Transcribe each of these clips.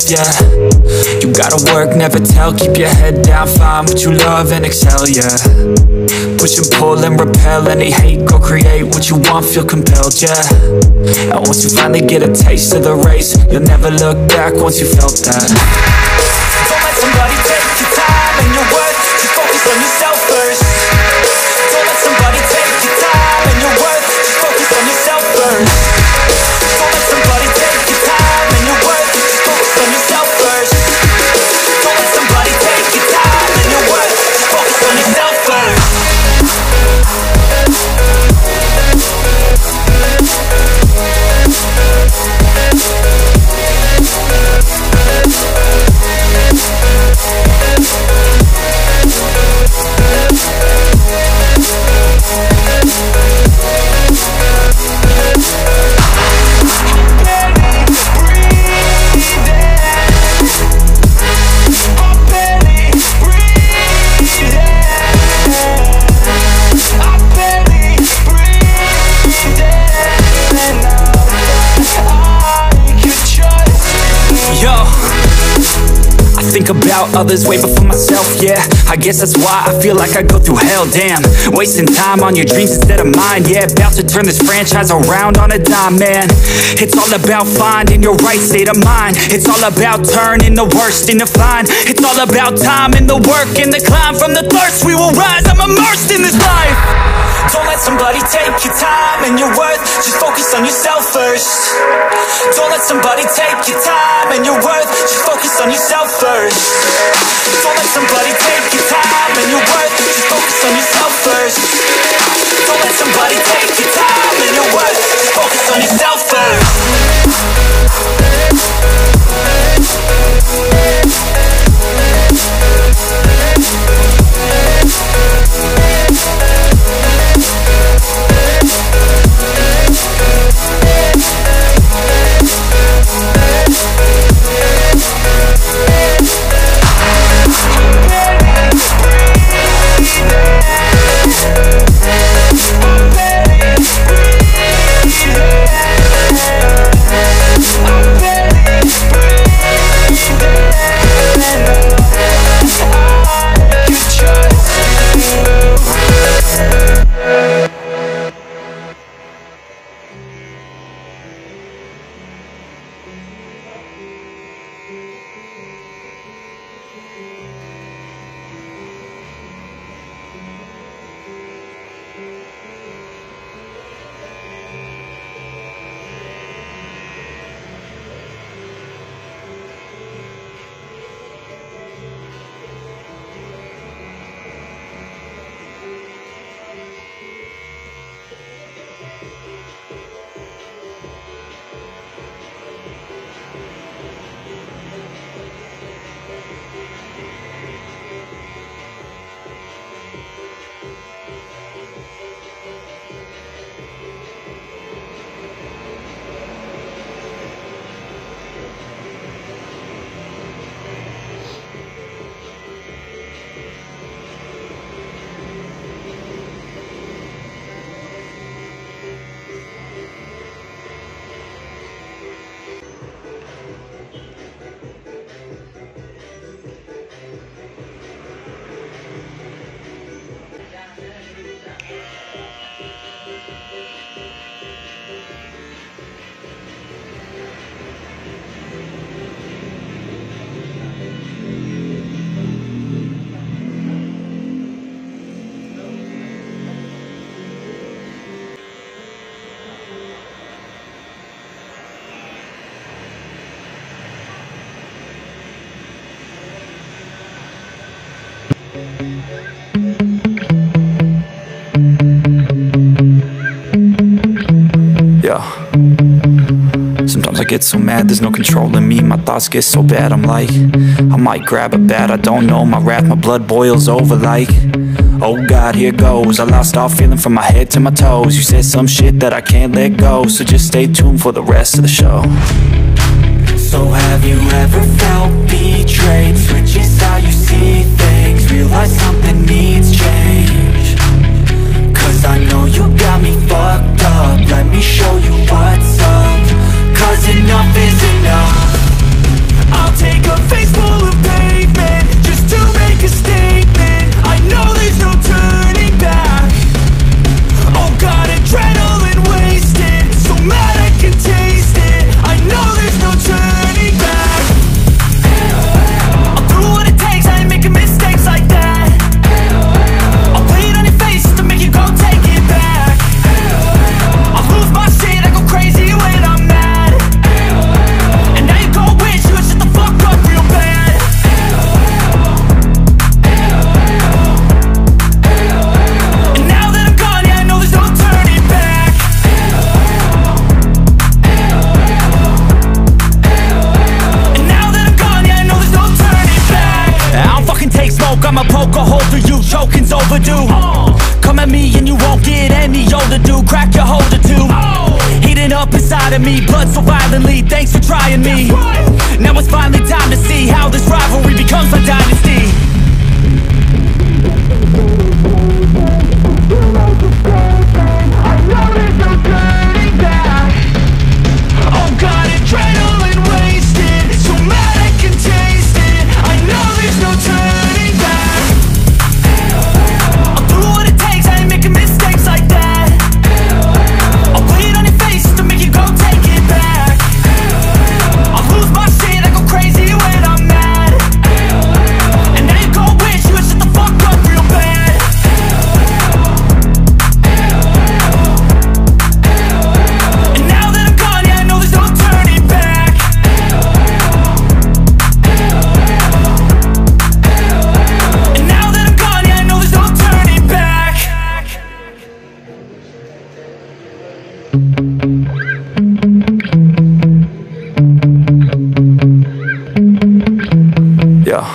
yeah. You gotta work, never tell, keep your head down, find what you love and excel, yeah. Push and pull and repel any hate, go create what you want, feel compelled, yeah. And once you finally get a taste of the race, you'll never look back once you felt that. Don't let somebody take your time and your worth, just focus on yourself first. Don't let somebody take your time and your worth, just focus on yourself first. Don't let somebody take your time and your worth, just focus on yourself first. Don't let somebody take your time and your worth, just focus on yourself first. About others way before myself, yeah. I guess that's why I feel like I go through hell, damn. Wasting time on your dreams instead of mine, yeah. About to turn this franchise around on a dime, man. It's all about finding your right state of mind. It's all about turning the worst into fine. It's all about time and the work and the climb. From the thirst we will rise, I'm immersed in this life. Don't let somebody take your time and your worth, just focus on yourself first. Don't let somebody take your time and your worth, just focus on yourself first. Don't let somebody take your time and your worth, just focus on yourself first. Don't let somebody take your time and your worth, just focus on yourself first. Sometimes I get so mad, there's no controlling me. My thoughts get so bad, I'm like, I might grab a bat, I don't know. My wrath, my blood boils over like, oh God, here goes. I lost all feeling from my head to my toes. You said some shit that I can't let go, so just stay tuned for the rest of the show. So have you ever felt betrayed? Switches how you see things, realize something needs change. Cause I know you got me fucked up, let me show you what's up. Cause enough is enough. I'll take older dude, crack your holder too. Heating up inside of me, blood so violently, thanks for trying me. Now it's finally time to see how this rivalry becomes my dynasty. I know there's no turning back. Oh God, adrenaline wasted, so mad I can taste it. I know there's no turning back. I'll do what it takes, I ain't making mistakes like that. I'll play it on your face to make you go take it back. I'll lose my shit, I go crazy when I'm mad. And now you gon' wish you would shut the fuck up real bad. And now that I'm gone, yeah, I know there's no turning back. And now that I'm gone, yeah, I know there's no turning back. Yeah.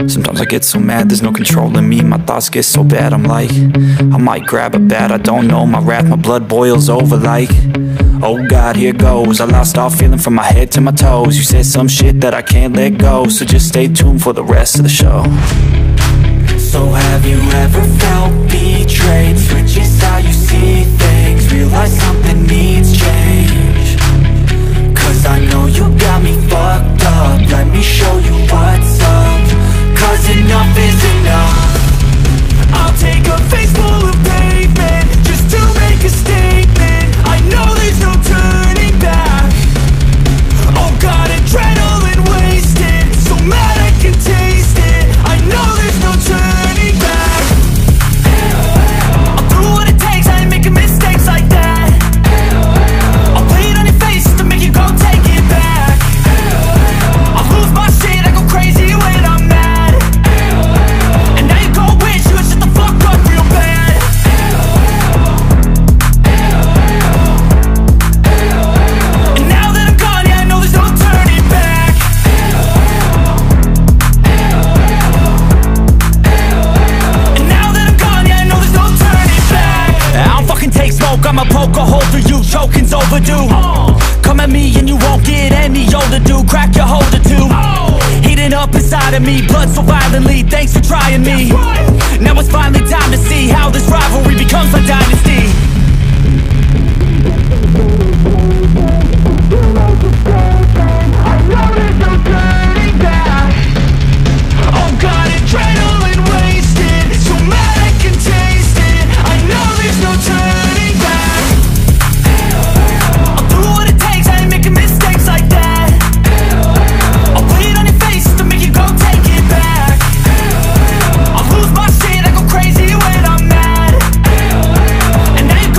Sometimes I get so mad, there's no controlling me. My thoughts get so bad, I'm like, I might grab a bat, I don't know. My wrath, my blood boils over like, oh God, here goes. I lost all feeling from my head to my toes. You said some shit that I can't let go, so just stay tuned for the rest of the show. So have you ever felt betrayed? Switches how you see things, realize something needs change. Cause I know you got me fucked up, let me show you what's up. Cause enough is enough. I'll take a face full of pavement just to make a statement. I know there's no turning back. Oh God, adrenaline wasted, so mad I can taste it. I know there's no turning back. I'll do what it takes, I ain't making mistakes like that. I'll play it on your face to make you go take it back. I'll lose my shit, I go crazy when I'm mad. And now you gon' wish you would shut the fuck up real bad. And now that I'm gone, yeah, I know there's no turning back. And now that I'm gone, yeah, I know there's no turning back. I don't fucking take smoke, I'ma poke a hole through you, choking's overdue. Come at me and you won't get any older, dude, crack your holder too. Heating up inside of me, blood so violently, thanks for trying me. Now it's finally time to see how this rivalry becomes my dynasty. I know there's no turning back. Oh God, adrenaline wasted, so mad I can taste it. I know there's no turning back. I'll do what it takes, I ain't making mistakes like that. I'll play it on your face to make you go take it back. I'll lose my shit, I go crazy when I'm mad. And now you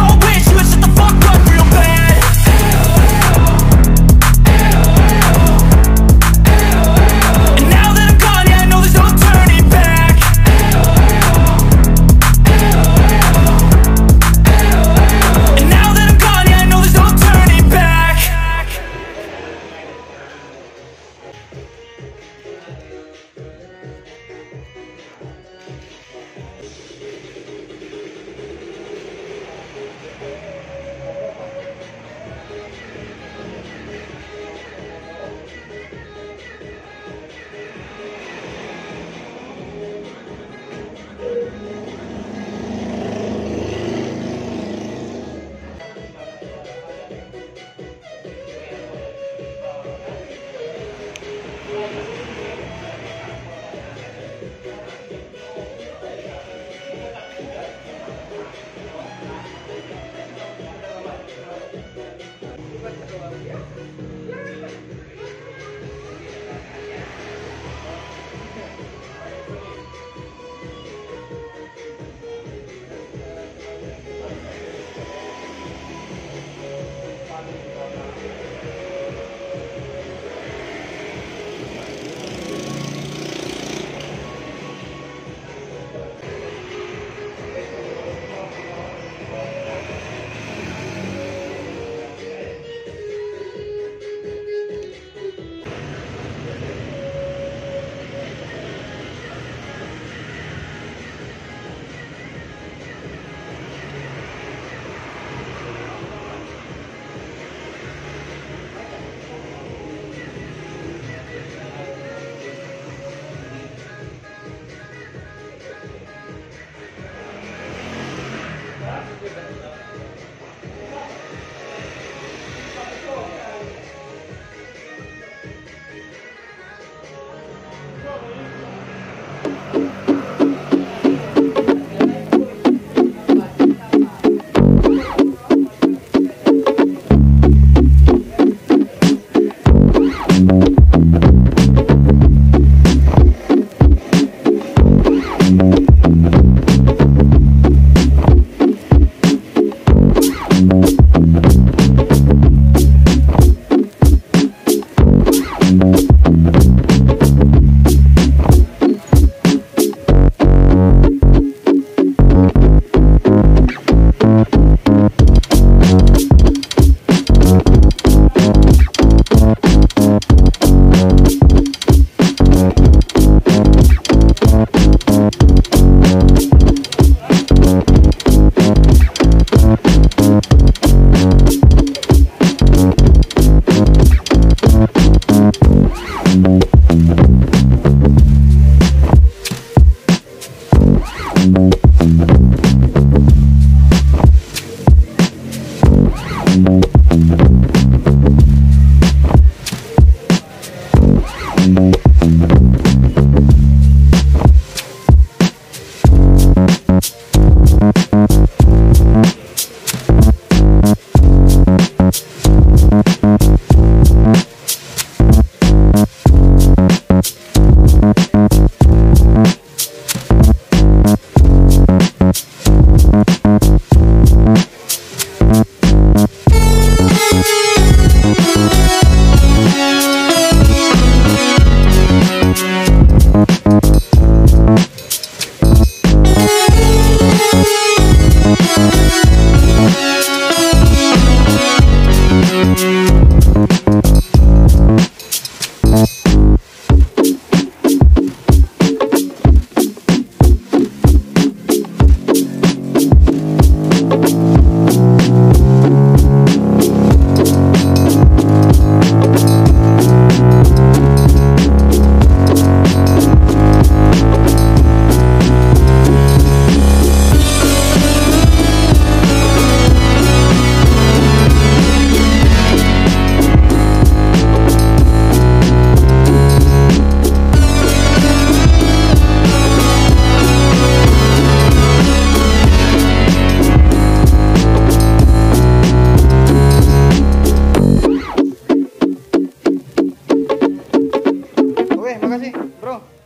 Makasih bro.